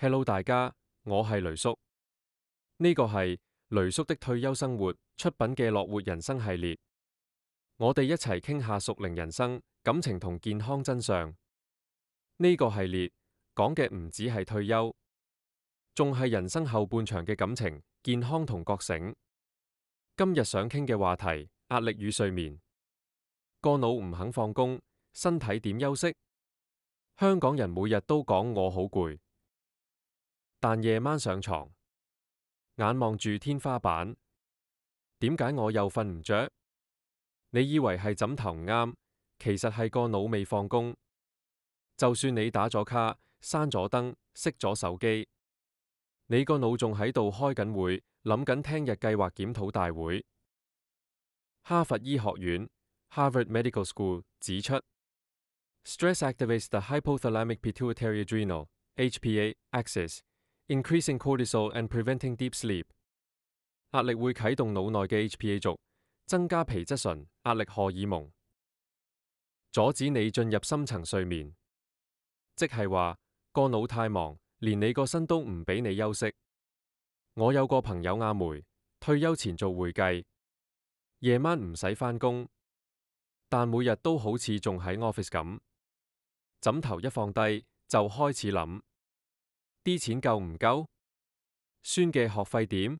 Hello 大家，我係雷叔。呢個係雷叔的退休生活出品嘅樂活人生系列，我哋一齊傾下屬靈人生、感情同健康真相。呢個系列講嘅唔止係退休，仲係人生後半場嘅感情、健康同覺醒。今日想傾嘅話題：壓力與睡眠。個腦唔肯放工，身體點休息？香港人每日都講我好攰，但夜晚上床，眼望住天花板，點解我又瞓唔着？你以為係枕頭唔啱，其實係個腦未放工。就算你打咗卡、閂咗燈、熄咗手機，你個腦仲喺度開緊會，諗緊聽日計劃檢討大會。哈佛醫學院 （Harvard Medical School） 指出，Stress activates the hypothalamic pituitary adrenal (HPA) axis, increasing cortisol and preventing deep sleep。壓力會啟動腦內嘅 HPA 軸，增加皮質醇、壓力荷爾蒙，阻止你進入深層睡眠。即係話個腦太忙，連你個身都唔俾你休息。我有個朋友阿梅，退休前做會計，夜晚唔使返工，但每日都好似仲喺 office 咁。枕頭一放低就開始諗，啲錢夠唔夠？孫嘅學費點？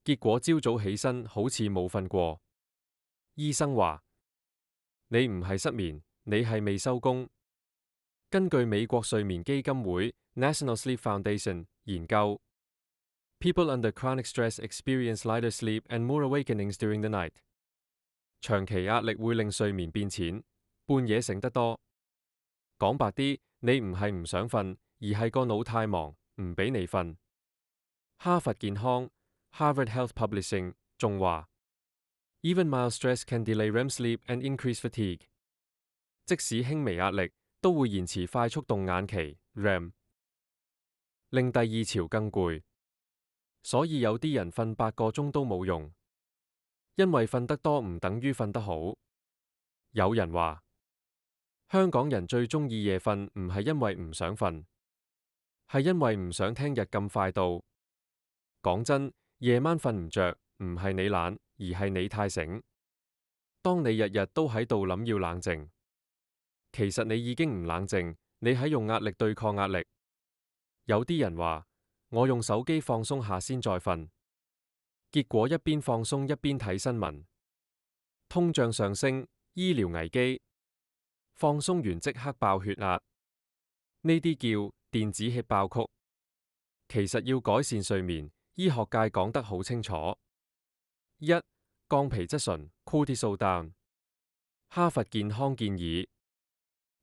結果朝早起身好似冇瞓過。醫生話：你唔係失眠，你係未收工。根據美國睡眠基金會 National Sleep Foundation 研究， People under chronic stress experience lighter sleep and more awakenings during the night。長期壓力會令睡眠變淺，半夜醒得多。講白啲，你唔係唔想瞓，而係個腦太忙，唔俾你瞓。哈佛健康 Harvard Health Publishing 仲話 ，Even mild stress can delay REM sleep and increase fatigue。即使輕微壓力，都會延遲快速動眼期 REM， 令第二潮更攰。所以有啲人瞓8個鐘都冇用，因為瞓得多唔等於瞓得好。有人話，香港人最鍾意夜瞓，唔係因為唔想瞓，係因為唔想聽日咁快到。講真，夜晚瞓唔着，唔係你懶，而係你太醒。當你日日都喺度諗要冷靜，其實你已經唔冷靜，你喺用壓力對抗壓力。有啲人話，我用手機放鬆下先再瞓，結果一邊放鬆一邊睇新聞，通脹上升，醫療危機，放鬆完即刻爆血壓，呢啲叫電子血爆曲。其實要改善睡眠，醫學界講得好清楚：一、降皮質醇 cortisol down。哈佛健康建議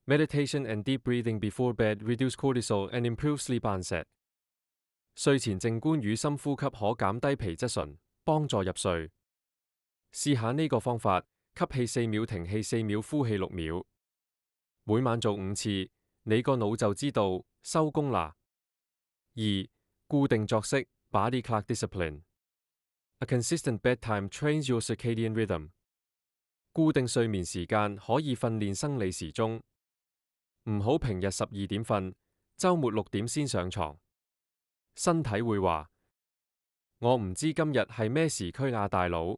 Meditation and deep breathing before bed reduce cortisol and improve sleep onset。睡前靜觀與深呼吸可減低皮質醇，幫助入睡。試下呢個方法，吸氣4秒，停氣4秒，呼氣6秒。每晚做5次，你個腦就知道收工啦。2. 固定作息 Body clock discipline。A consistent bedtime trains your circadian rhythm。固定睡眠時間可以訓練生理時鐘。唔好平日12點瞓，週末6點先上床。身體會話：我唔知今日係咩時區啊，大佬。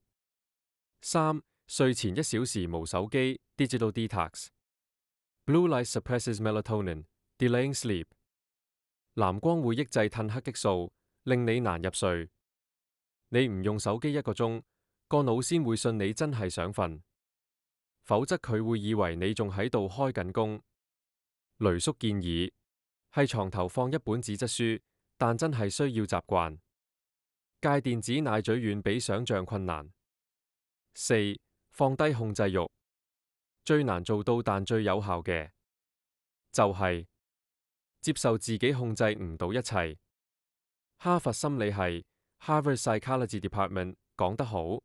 3. 睡前1小時無手機 Digital detox。Blue light suppresses melatonin, delaying sleep。藍光會抑制褪黑激素，令你難入睡。你唔用手機1個鐘，個腦先會信你真係想瞓，否則佢會以為你仲喺度開緊工。雷叔建議係床頭放一本紙質書，但真係需要習慣。戒電子奶嘴遠比想象困難。4. 放低控制欲，最難做到但最有效嘅，就係接受自己控制唔到一切。哈佛心理系 Harvard Psychology Department 講得好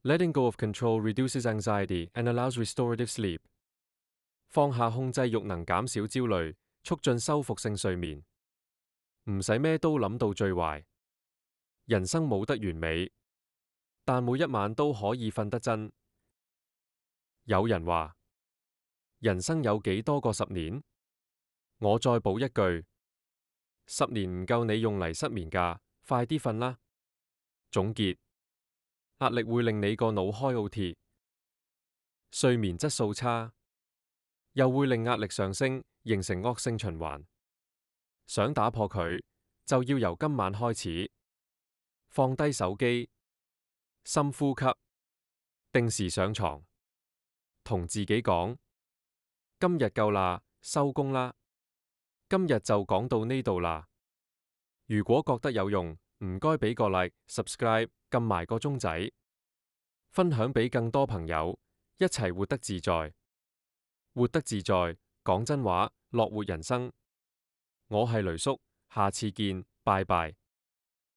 ，Letting go of control reduces anxiety and allows restorative sleep。放下控制欲能減少焦慮，促進修復性睡眠。唔使咩都諗到最壞。人生冇得完美，但每一晚都可以瞓得真。有人話，人生有幾多個10年？我再補一句， 10年唔夠你用嚟失眠㗎，快啲瞓啦。總結：壓力會令你個腦開奧鐵，睡眠質素差，又會令壓力上升，形成惡性循環。想打破佢，就要由今晚開始，放低手機，深呼吸，定時上床，同自己講：今日夠啦，收工啦。今日就講到呢度啦。如果覺得有用，唔該俾個 like、subscribe，撳埋個鐘仔，分享俾更多朋友，一齊活得自在。活得自在，講真話，樂活人生。我係雷叔，下次見，拜拜。